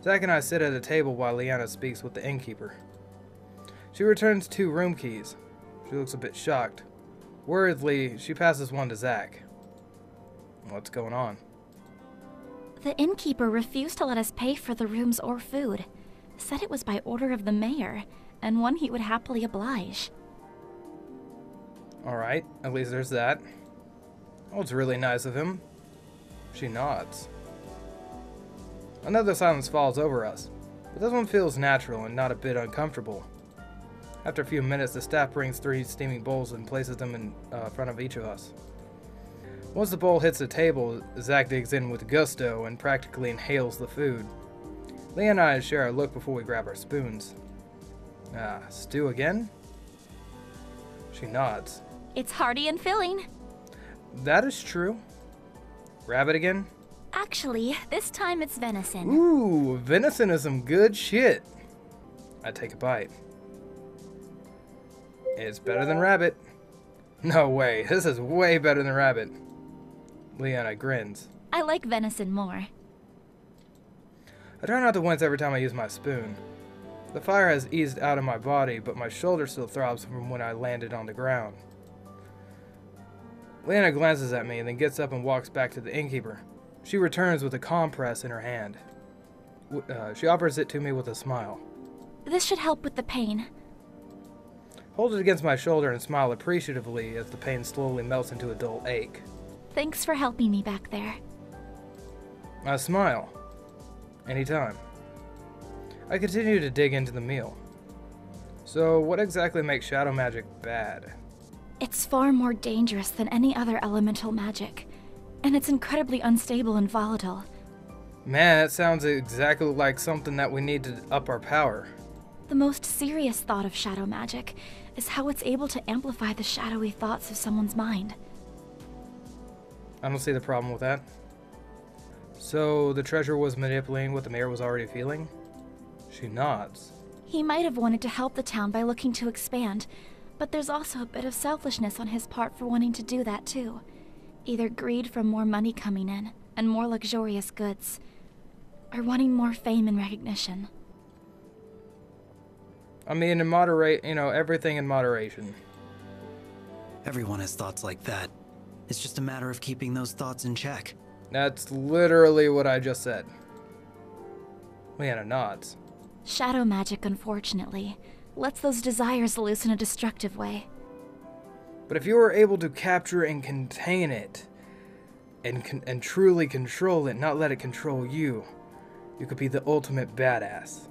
Zach and I sit at a table while Leanna speaks with the innkeeper. She returns 2 room keys. She looks a bit shocked. Worriedly, she passes one to Zach. What's going on? The innkeeper refused to let us pay for the rooms or food. Said it was by order of the mayor, and one he would happily oblige. Alright, at least there's that. Oh, it's really nice of him. She nods. Another silence falls over us, but this one feels natural and not a bit uncomfortable. After a few minutes, the staff brings 3 steaming bowls and places them in front of each of us. Once the bowl hits the table, Zach digs in with gusto and practically inhales the food. Leah and I share a look before we grab our spoons. Stew again? She nods. It's hearty and filling. That is true. Rabbit again? Actually, this time it's venison. Ooh, venison is some good shit. I take a bite. It's better than rabbit. No way, this is way better than rabbit. Leanna grins. I like venison more. I try not to wince every time I use my spoon. The fire has eased out of my body, but my shoulder still throbs from when I landed on the ground. Leanna glances at me and then gets up and walks back to the innkeeper. She returns with a compress in her hand. She offers it to me with a smile. This should help with the pain. Hold it against my shoulder and smile appreciatively as the pain slowly melts into a dull ache. Thanks for helping me back there. I smile. Anytime. I continue to dig into the meal. So, what exactly makes shadow magic bad? It's far more dangerous than any other elemental magic, and it's incredibly unstable and volatile. Man, that sounds exactly like something that we need to up our power. The most serious thought of shadow magic is how it's able to amplify the shadowy thoughts of someone's mind. I don't see the problem with that. So, the treasurer was manipulating what the mayor was already feeling? She nods. He might have wanted to help the town by looking to expand, but there's also a bit of selfishness on his part for wanting to do that too. Either greed from more money coming in and more luxurious goods, or wanting more fame and recognition. I mean, everything in moderation. Everyone has thoughts like that. It's just a matter of keeping those thoughts in check. That's literally what I just said. Leanna nods. Shadow magic, unfortunately, lets those desires loose in a destructive way. But if you were able to capture and contain it, and truly control it, not let it control you, you could be the ultimate badass.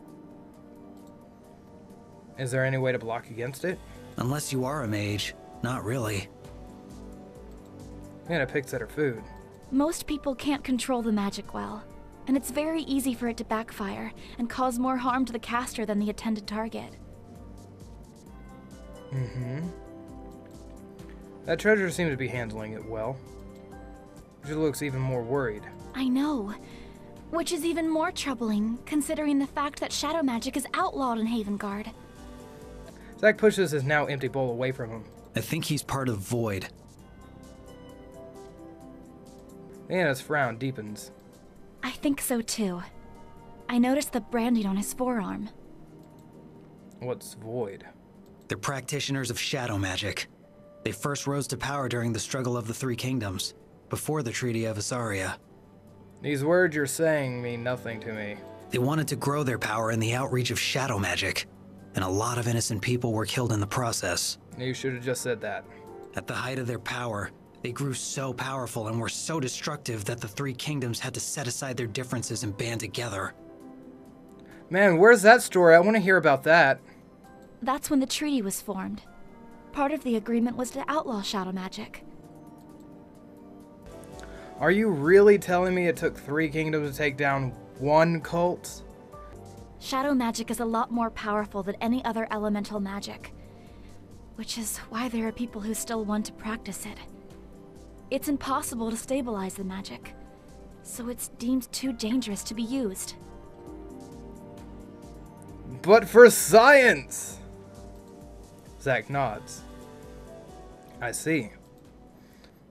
Is there any way to block against it? Unless you are a mage. Not really. Leanna picks at her food. Most people can't control the magic well, and it's very easy for it to backfire and cause more harm to the caster than the intended target. That treasurer seems to be handling it well. She looks even more worried. I know. Which is even more troubling, considering the fact that shadow magic is outlawed in Havengard. Zach pushes his now empty bowl away from him. I think he's part of Void. Leanna's frown deepens. I think so too. I noticed the branding on his forearm. What's Void? They're practitioners of shadow magic. They first rose to power during the struggle of the Three Kingdoms, before the Treaty of Asaria. These words you're saying mean nothing to me. They wanted to grow their power in the outreach of shadow magic, and a lot of innocent people were killed in the process. You should have just said that. At the height of their power, they grew so powerful and were so destructive that the Three Kingdoms had to set aside their differences and band together. Man, where's that story? I want to hear about that. That's when the treaty was formed. Part of the agreement was to outlaw shadow magic. Are you really telling me it took 3 kingdoms to take down one cult? Shadow magic is a lot more powerful than any other elemental magic, which is why there are people who still want to practice it. It's impossible to stabilize the magic, so it's deemed too dangerous to be used. But for science! Zach nods. I see.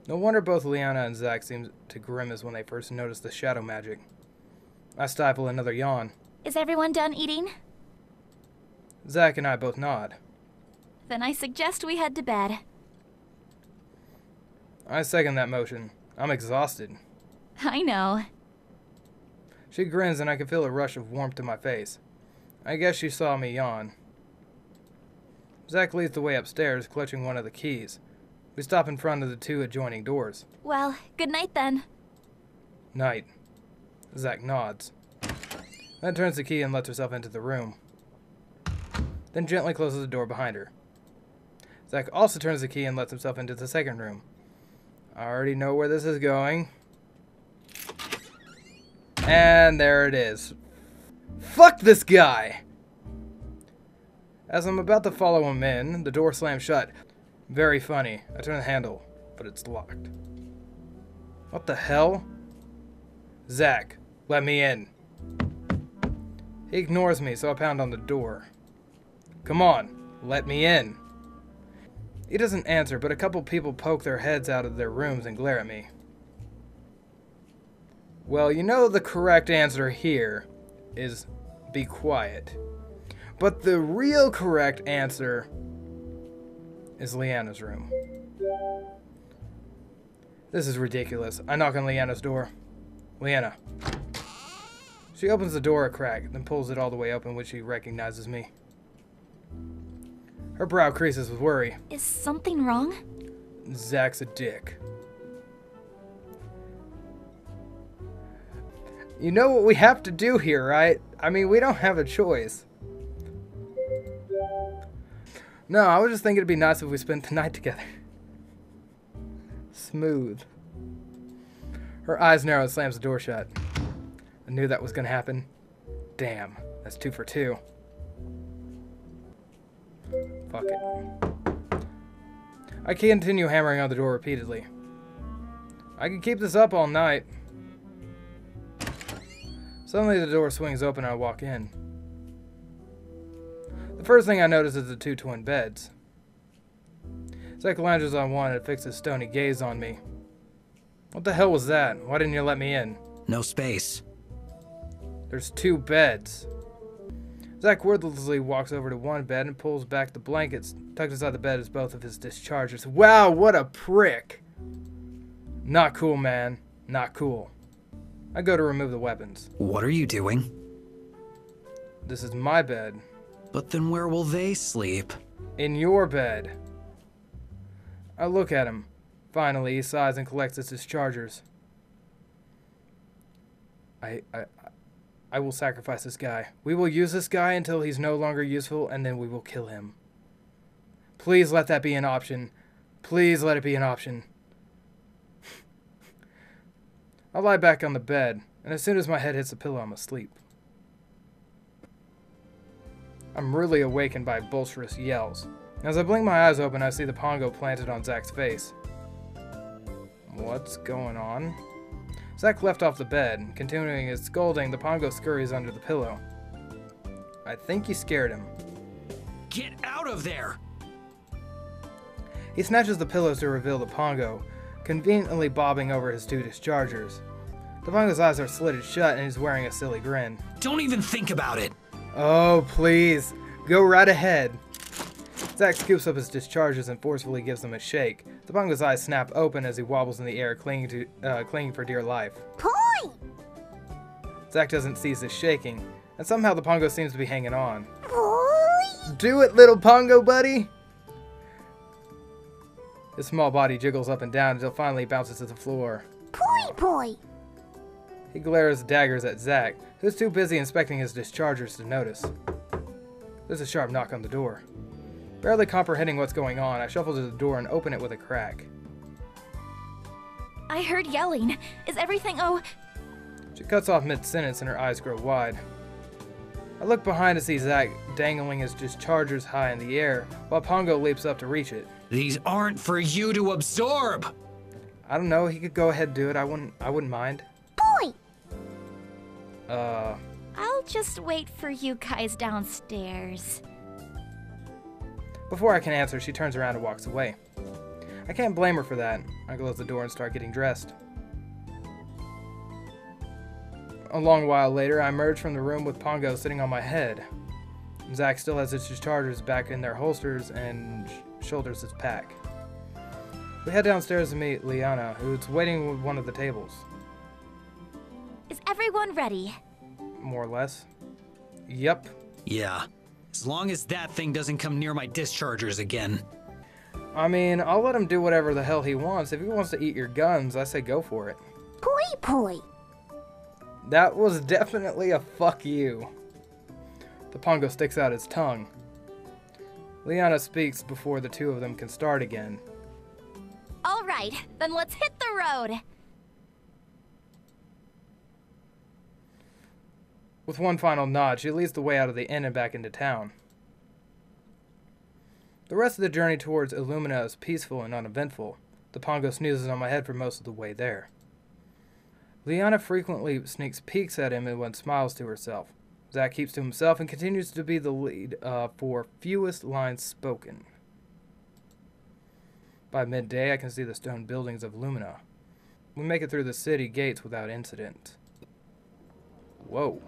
No wonder both Leanna and Zach seem to grimace when they first notice the shadow magic. I stifle another yawn. Is everyone done eating? Zach and I both nod. Then I suggest we head to bed. I second that motion. I'm exhausted. I know. She grins and I can feel a rush of warmth to my face. I guess she saw me yawn. Zach leads the way upstairs, clutching one of the keys. We stop in front of the 2 adjoining doors. Well, good night then. Night. Zach nods. Then turns the key and lets herself into the room. Then gently closes the door behind her. Zach also turns the key and lets himself into the second room. I already know where this is going. And there it is. Fuck this guy! As I'm about to follow him in, the door slams shut. Very funny. I turn the handle, but it's locked. What the hell? Zach, let me in. He ignores me, so I pound on the door. Come on, let me in. He doesn't answer, but a couple people poke their heads out of their rooms and glare at me. Well, you know the correct answer here is be quiet. But the real correct answer is Leanna's room. This is ridiculous. I knock on Leanna's door. Leanna. She opens the door a crack, then pulls it all the way open when she recognizes me. Her brow creases with worry. Is something wrong? Zach's a dick. You know what we have to do here, right? I mean, we don't have a choice. No, I was just thinking it'd be nice if we spent the night together. Smooth. Her eyes narrow and slams the door shut. I knew that was gonna happen. Damn, that's 2 for 2. Fuck it. I continue hammering on the door repeatedly. I can keep this up all night. Suddenly the door swings open and I walk in. The first thing I notice is the 2 twin beds. Zach lounges on one and fixes a stony gaze on me. What the hell was that? Why didn't you let me in? No space. There's 2 beds. Zach wordlessly walks over to one bed and pulls back the blankets. Tucked inside the bed is both of his dischargers. Wow, what a prick! Not cool, man. Not cool. I go to remove the weapons. What are you doing? This is my bed. But then where will they sleep? In your bed. I look at him. Finally, he sighs and collects his dischargers. I will sacrifice this guy. We will use this guy until he's no longer useful, and then we will kill him. Please let that be an option. Please let it be an option. I lie back on the bed, and as soon as my head hits the pillow, I'm asleep. I'm really awakened by boisterous yells. As I blink my eyes open, I see the pongo planted on Zach's face. What's going on? Zach left off the bed. Continuing his scolding, the pongo scurries under the pillow. I think he scared him. Get out of there! He snatches the pillows to reveal the pongo, conveniently bobbing over his 2 dischargers. The pongo's eyes are slitted shut and he's wearing a silly grin. Don't even think about it! Oh, please. Go right ahead. Zach scoops up his discharges and forcefully gives them a shake. The pongo's eyes snap open as he wobbles in the air, clinging for dear life. Poi! Zach doesn't cease his shaking, and somehow the pongo seems to be hanging on. Poi! Do it, little pongo buddy! His small body jiggles up and down until finally he bounces to the floor. Poi! Poi! He glares daggers at Zach, who's too busy inspecting his dischargers to notice. There's a sharp knock on the door. Barely comprehending what's going on, I shuffle to the door and open it with a crack. I heard yelling. Is everything She cuts off mid-sentence and her eyes grow wide. I look behind to see Zach dangling his dischargers high in the air, while Pongo leaps up to reach it. These aren't for you to absorb! I don't know, he could go ahead and do it, I wouldn't mind. Poi! I'll just wait for you guys downstairs. Before I can answer, she turns around and walks away. I can't blame her for that. I close the door and start getting dressed. A long while later, I emerged from the room with Pongo sitting on my head. Zack still has his chargers back in their holsters and shoulders his pack. We head downstairs to meet Liana, who's waiting with one of the tables. Is everyone ready? More or less. Yep. Yeah. As long as that thing doesn't come near my dischargers again. I mean, I'll let him do whatever the hell he wants. If he wants to eat your guns, I say go for it. Poi poi. That was definitely a fuck you. The Pongo sticks out his tongue. Liana speaks before the two of them can start again. All right, then let's hit the road. With one final nod, she leads the way out of the inn and back into town. The rest of the journey towards Illumina is peaceful and uneventful. The Pongo snoozes on my head for most of the way there. Liana frequently sneaks peeks at him and then smiles to herself. Zack keeps to himself and continues to be the lead for fewest lines spoken. By midday, I can see the stone buildings of Illumina. We make it through the city gates without incident. Whoa.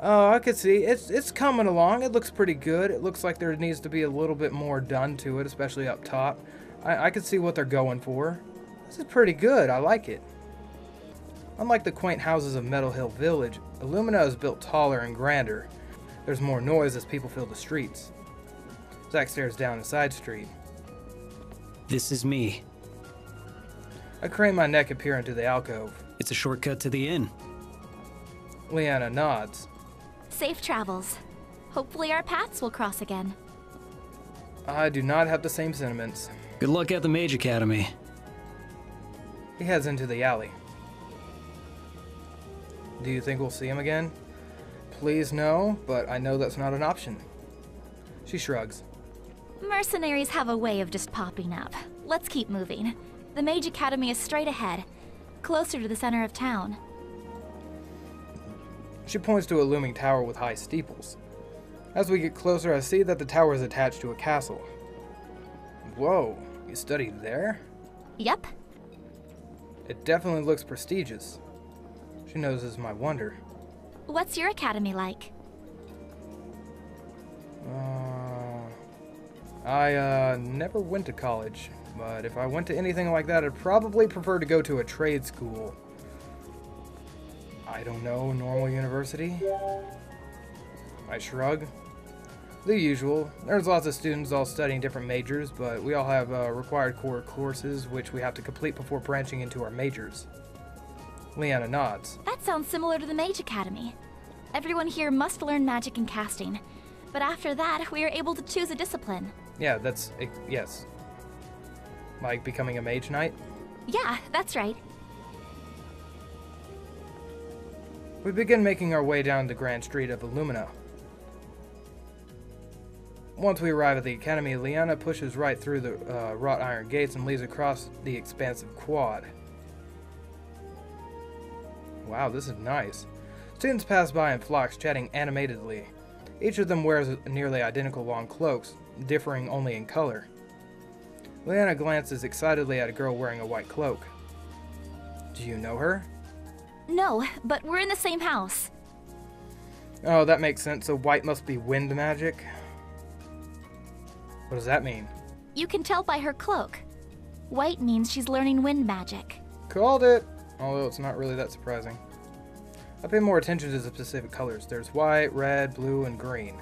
Oh, I could see. It's coming along. It looks pretty good. It looks like there needs to be a little bit more done to it, especially up top. I could see what they're going for. This is pretty good. I like it. Unlike the quaint houses of Metal Hill Village, Illumina is built taller and grander. There's more noise as people fill the streets. Zack stares down a side street. This is me. I crane my neck and peer into the alcove. It's a shortcut to the inn. Liana nods. Safe travels. Hopefully our paths will cross again. I do not have the same sentiments. Good luck at the Mage Academy. He heads into the alley. Do you think we'll see him again? Please no, but I know that's not an option. She shrugs. Mercenaries have a way of just popping up. Let's keep moving. The Mage Academy is straight ahead, closer to the center of town. She points to a looming tower with high steeples. As we get closer, I see that the tower is attached to a castle. Whoa, you studied there? Yep. It definitely looks prestigious. She notices my wonder. What's your academy like? I never went to college, but if I went to anything like that, I'd probably prefer to go to a trade school. I don't know, normal university? I shrug. The usual. There's lots of students all studying different majors, but we all have required core courses which we have to complete before branching into our majors. Liana nods. That sounds similar to the Mage Academy. Everyone here must learn magic and casting, but after that, we are able to choose a discipline. Yeah, yes. Like becoming a mage knight? Yeah, that's right. We begin making our way down the grand street of Illumina. Once we arrive at the academy, Liana pushes right through the wrought iron gates and leads across the expansive quad. Wow, this is nice. Students pass by in flocks, chatting animatedly. Each of them wears nearly identical long cloaks, differing only in color. Liana glances excitedly at a girl wearing a white cloak. Do you know her? No, but we're in the same house. Oh, that makes sense. So white must be wind magic. What does that mean? You can tell by her cloak. White means she's learning wind magic. Called it! Although it's not really that surprising. I pay more attention to the specific colors. There's white, red, blue, and green.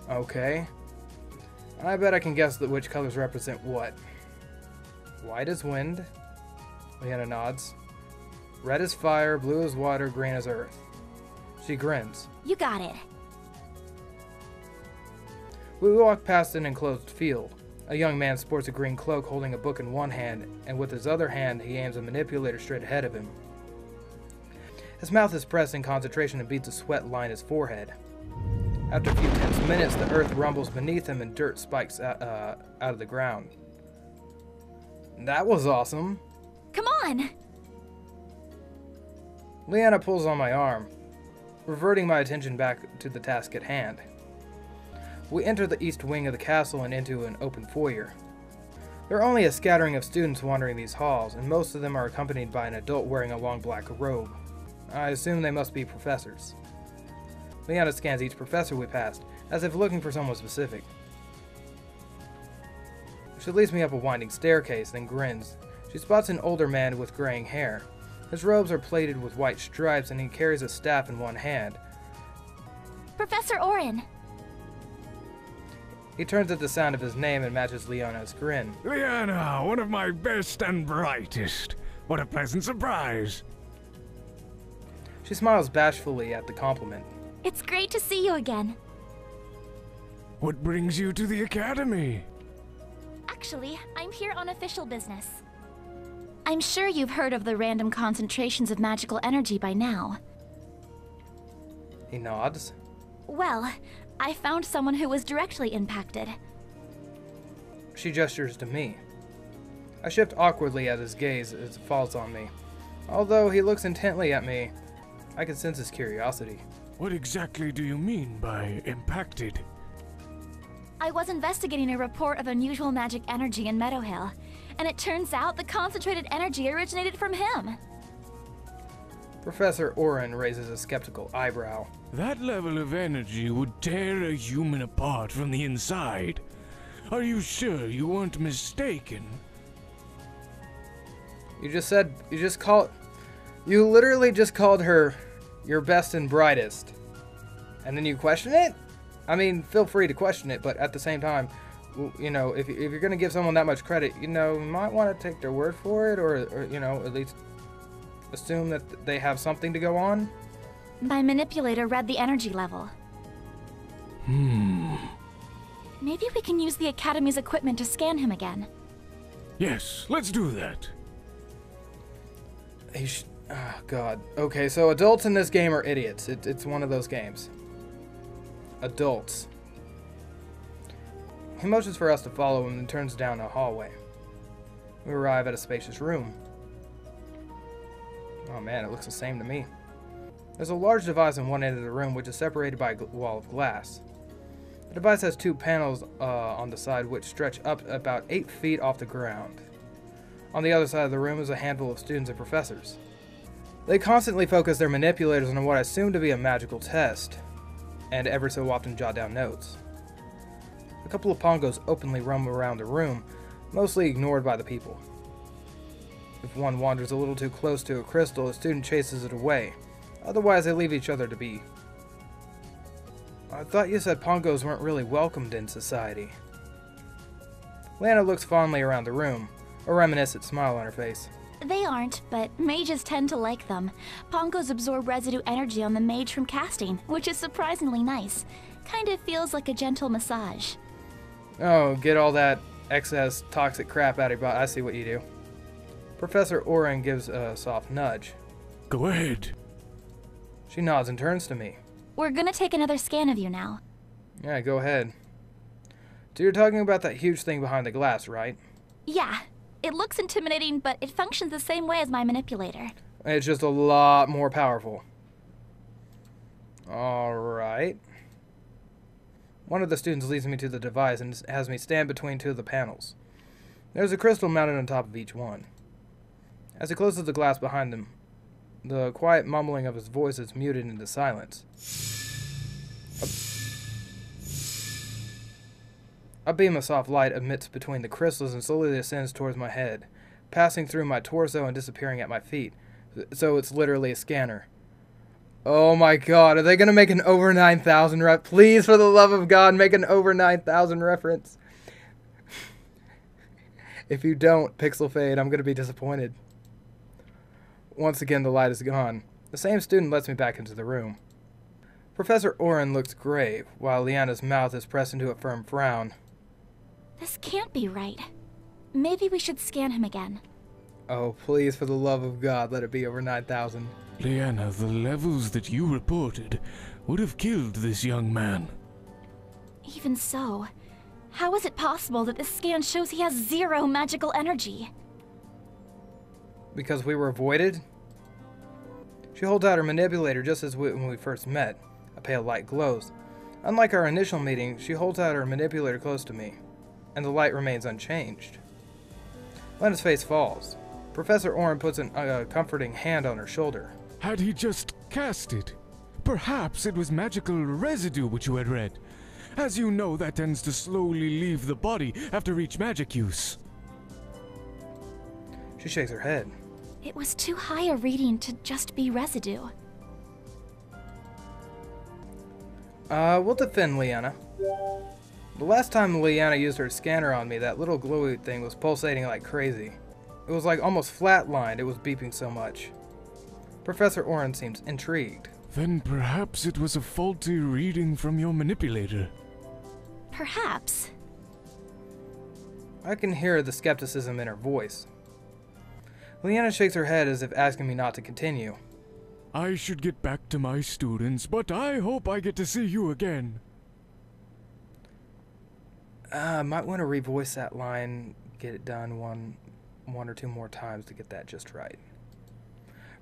Okay. I bet I can guess which colors represent what. White is wind. Liana nods. Red is fire, blue is water, green is earth. She grins. You got it. We walk past an enclosed field. A young man sports a green cloak holding a book in one hand, and with his other hand he aims a manipulator straight ahead of him. His mouth is pressed in concentration and beads of sweat line his forehead. After a few tense minutes, the earth rumbles beneath him and dirt spikes out of the ground. That was awesome. Come on! Liana pulls on my arm, reverting my attention back to the task at hand. We enter the east wing of the castle and into an open foyer. There are only a scattering of students wandering these halls, and most of them are accompanied by an adult wearing a long black robe. I assume they must be professors. Leanna scans each professor we passed, as if looking for someone specific. She leads me up a winding staircase, then grins. She spots an older man with graying hair. His robes are plated with white stripes, and he carries a staff in one hand. Professor Orin! He turns at the sound of his name and matches Leanna's grin. Leanna, one of my best and brightest. What a pleasant surprise. She smiles bashfully at the compliment. It's great to see you again. What brings you to the academy? Actually, I'm here on official business. I'm sure you've heard of the random concentrations of magical energy by now. He nods. Well, I found someone who was directly impacted. She gestures to me. I shift awkwardly at his gaze as it falls on me. Although he looks intently at me, I can sense his curiosity. What exactly do you mean by impacted? I was investigating a report of unusual magic energy in Meadowhill, and it turns out the concentrated energy originated from him. Professor Orin raises a skeptical eyebrow. That level of energy would tear a human apart from the inside. Are you sure you weren't mistaken? You literally just called her your best and brightest. And then you question it? I mean, feel free to question it, but at the same time, you know, if you're going to give someone that much credit, you know, you might want to take their word for it, or, you know, at least assume that they have something to go on. My manipulator read the energy level. Maybe we can use the Academy's equipment to scan him again. Yes, let's do that. Oh, God. Okay, so adults in this game are idiots. It's one of those games. Adults. He motions for us to follow him and turns down a hallway. We arrive at a spacious room. Oh man, it looks the same to me. There's a large device on one end of the room which is separated by a wall of glass. The device has two panels on the side which stretch up about 8 feet off the ground. On the other side of the room is a handful of students and professors. They constantly focus their manipulators on what I assume to be a magical test, and every so often jot down notes. A couple of pongos openly roam around the room, mostly ignored by the people. If one wanders a little too close to a crystal, a student chases it away. Otherwise, they leave each other to be. I thought you said pongos weren't really welcomed in society. Lana looks fondly around the room, a reminiscent smile on her face. They aren't, but mages tend to like them. Pongos absorb residue energy on the mage from casting, which is surprisingly nice. Kind of feels like a gentle massage. Oh, get all that excess toxic crap out of your body. I see what you do. Professor Orin gives a soft nudge. Go ahead. She nods and turns to me. We're gonna take another scan of you now. Yeah, go ahead. So you're talking about that huge thing behind the glass, right? Yeah. It looks intimidating, but it functions the same way as my manipulator. It's just a lot more powerful. Alright. One of the students leads me to the device and has me stand between two of the panels. There's a crystal mounted on top of each one. As he closes the glass behind them, the quiet mumbling of his voice is muted into silence. A beam of soft light emits between the crystals and slowly ascends towards my head, passing through my torso and disappearing at my feet. So it's literally a scanner. Oh my god, are they going to make an over 9,000 rep? Please, for the love of God, make an over 9,000 reference. If you don't, Pixel Fade, I'm going to be disappointed. Once again, the light is gone. The same student lets me back into the room. Professor Orin looks grave, while Leanna's mouth is pressed into a firm frown. This can't be right. Maybe we should scan him again. Oh, please, for the love of God, let it be over 9,000. Leanna, the levels that you reported would have killed this young man. Even so, how is it possible that this scan shows he has 0 magical energy? Because we were avoided? She holds out her manipulator just as when we first met. A pale light glows. Unlike our initial meeting, she holds out her manipulator close to me, and the light remains unchanged. Lena's face falls. Professor Orin puts a comforting hand on her shoulder. Had he just cast it? Perhaps it was magical residue which you had read. As you know, that tends to slowly leave the body after each magic use. She shakes her head. It was too high a reading to just be residue. We'll defend Liana. The last time Liana used her scanner on me, that little glowy thing was pulsating like crazy. It was like almost flatlined, it was beeping so much. Professor Oren seems intrigued. Then perhaps it was a faulty reading from your manipulator. Perhaps. I can hear the skepticism in her voice. Liana shakes her head as if asking me not to continue. I should get back to my students, but I hope I get to see you again. Might want to revoice that line, get it done one or two more times to get that just right.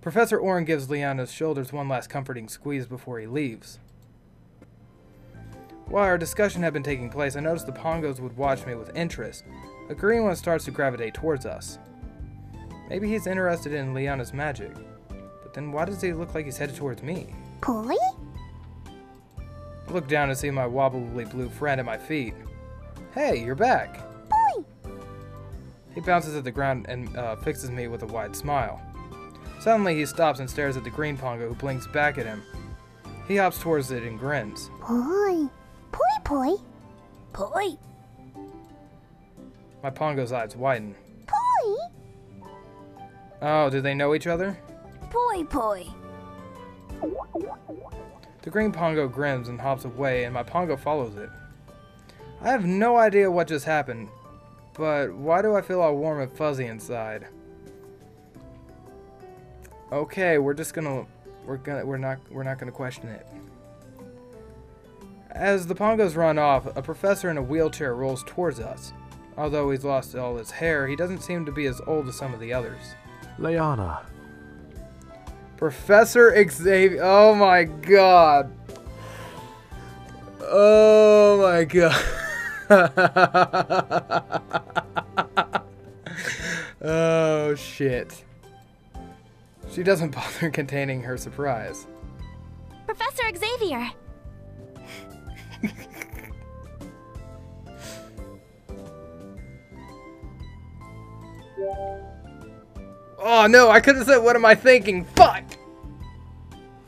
Professor Oren gives Liana's shoulders one last comforting squeeze before he leaves. While our discussion had been taking place, I noticed the Pongos would watch me with interest. A green one starts to gravitate towards us. Maybe he's interested in Liana's magic. But then why does he look like he's headed towards me? Poi? I look down and see my wobbly blue friend at my feet. Hey, you're back! Poi! He bounces at the ground and fixes me with a wide smile. Suddenly he stops and stares at the green Pongo, who blinks back at him. He hops towards it and grins. Poi! Poi poi! Poi! My Pongo's eyes widen. Poi! Oh, do they know each other? Poi poi! The green Pongo grins and hops away, and my Pongo follows it. I have no idea what just happened, but why do I feel all warm and fuzzy inside? Okay, we're not gonna question it. As the Pongos run off, a professor in a wheelchair rolls towards us. Although he's lost all his hair, he doesn't seem to be as old as some of the others. Liana. Professor Xavier. Oh my god. Oh my god. Oh shit. She doesn't bother containing her surprise. Professor Xavier! Oh no, I could have said, what am I thinking? Fuck!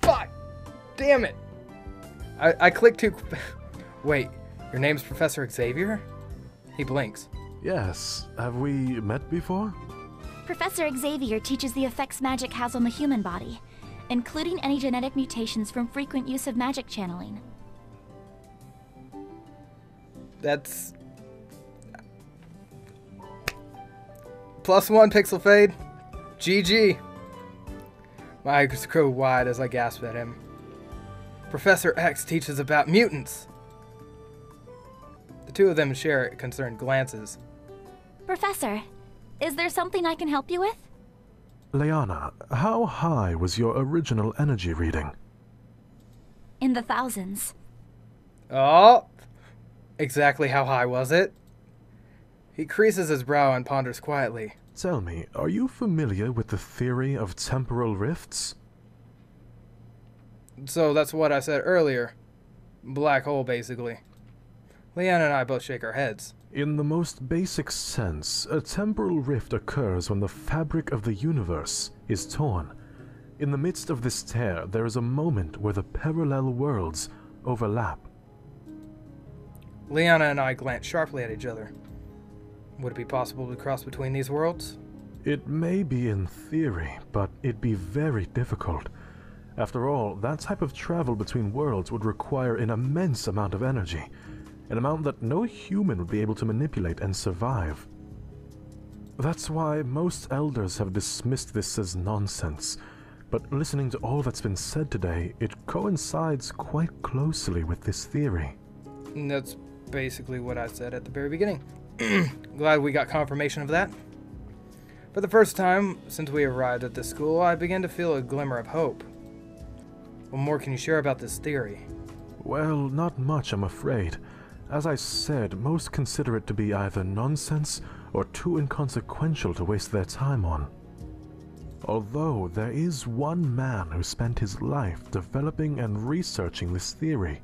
Fuck! Damn it! I clicked too... Wait, your name's Professor Xavier? He blinks. Yes. Have we met before? Professor Xavier teaches the effects magic has on the human body, including any genetic mutations from frequent use of magic channeling. That's... +1 pixel fade. GG. My eyes grow wide as I gasp at him. Professor X teaches about mutants. The two of them share concerned glances. Professor, is there something I can help you with? Liana, how high was your original energy reading? In the thousands. Oh! Exactly how high was it? He creases his brow and ponders quietly. Tell me, are you familiar with the theory of temporal rifts? So that's what I said earlier. Black hole, basically. Leanna and I both shake our heads. In the most basic sense, a temporal rift occurs when the fabric of the universe is torn. In the midst of this tear, there is a moment where the parallel worlds overlap. Leanna and I glance sharply at each other. Would it be possible to cross between these worlds? It may be in theory, but it'd be very difficult. After all, that type of travel between worlds would require an immense amount of energy, an amount that no human would be able to manipulate and survive. That's why most elders have dismissed this as nonsense, but listening to all that's been said today, it coincides quite closely with this theory. And that's basically what I said at the very beginning. Glad we got confirmation of that. For the first time since we arrived at this school, I began to feel a glimmer of hope. What more can you share about this theory? Well, not much, I'm afraid. As I said, most consider it to be either nonsense or too inconsequential to waste their time on. Although there is one man who spent his life developing and researching this theory.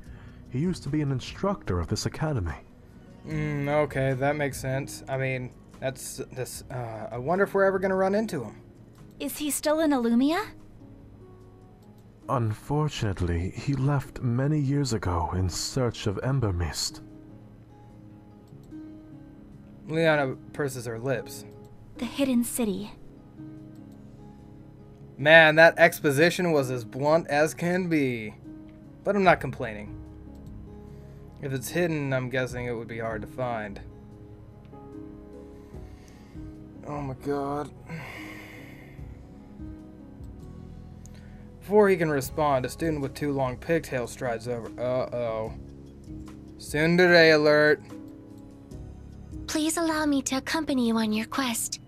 He used to be an instructor of this academy. Okay, that makes sense. I mean, I wonder if we're ever gonna run into him. Is he still in Illumia? Unfortunately, he left many years ago in search of Ember Mist. Liana purses her lips. The hidden city. Man, that exposition was as blunt as can be. But I'm not complaining. If it's hidden, I'm guessing it would be hard to find. Oh my god. Before he can respond, a student with 2 long pigtails strides over. Uh-oh. Tsundere alert. Please allow me to accompany you on your quest.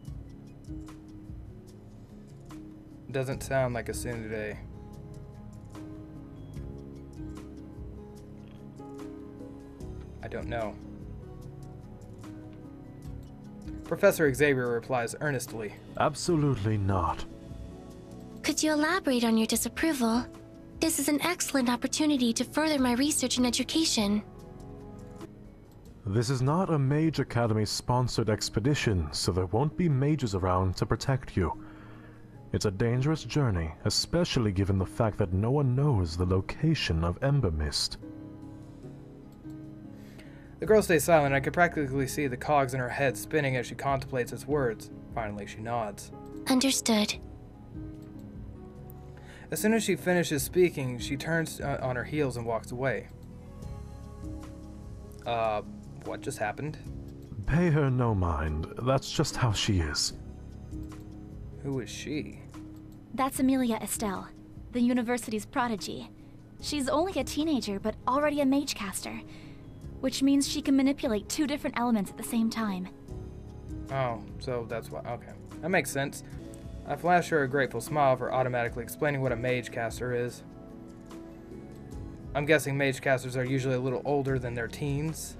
Doesn't sound like a tsundere. I don't know. Professor Xavier replies earnestly. Absolutely not. Could you elaborate on your disapproval? This is an excellent opportunity to further my research and education. This is not a Mage Academy-sponsored expedition, so there won't be mages around to protect you. It's a dangerous journey, especially given the fact that no one knows the location of Ember Mist. The girl stays silent. I could practically see the cogs in her head spinning as she contemplates his words. Finally, she nods. Understood. As soon as she finishes speaking, she turns on her heels and walks away. What just happened? Pay her no mind. That's just how she is. Who is she? That's Amelia Estelle, the university's prodigy. She's only a teenager, but already a mage caster, which means she can manipulate 2 different elements at the same time. Oh, so that's why. Okay, that makes sense. I flash her a grateful smile for automatically explaining what a mage caster is. I'm guessing mage casters are usually a little older than their teens.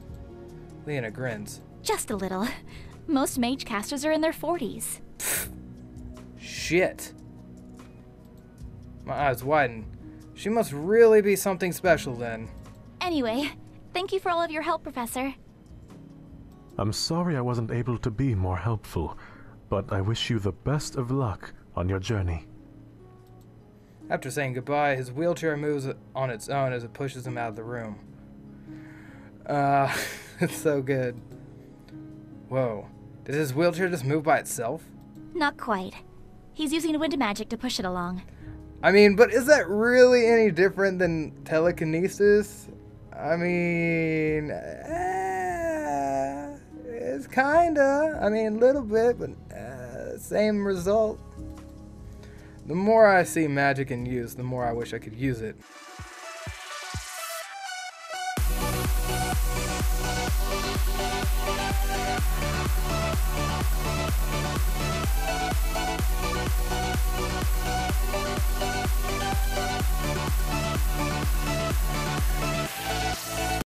Leona grins. Just a little. Most mage casters are in their 40s. Shit. My eyes widen. She must really be something special then. Anyway, thank you for all of your help, Professor. I'm sorry I wasn't able to be more helpful, but I wish you the best of luck on your journey. After saying goodbye, his wheelchair moves on its own as it pushes him out of the room. It's so good. Whoa. Did his wheelchair just move by itself? Not quite. He's using wind magic to push it along. I mean, but is that really any different than telekinesis? I mean, it's kinda. I mean, a little bit, but same result. The more I see magic in use, the more I wish I could use it.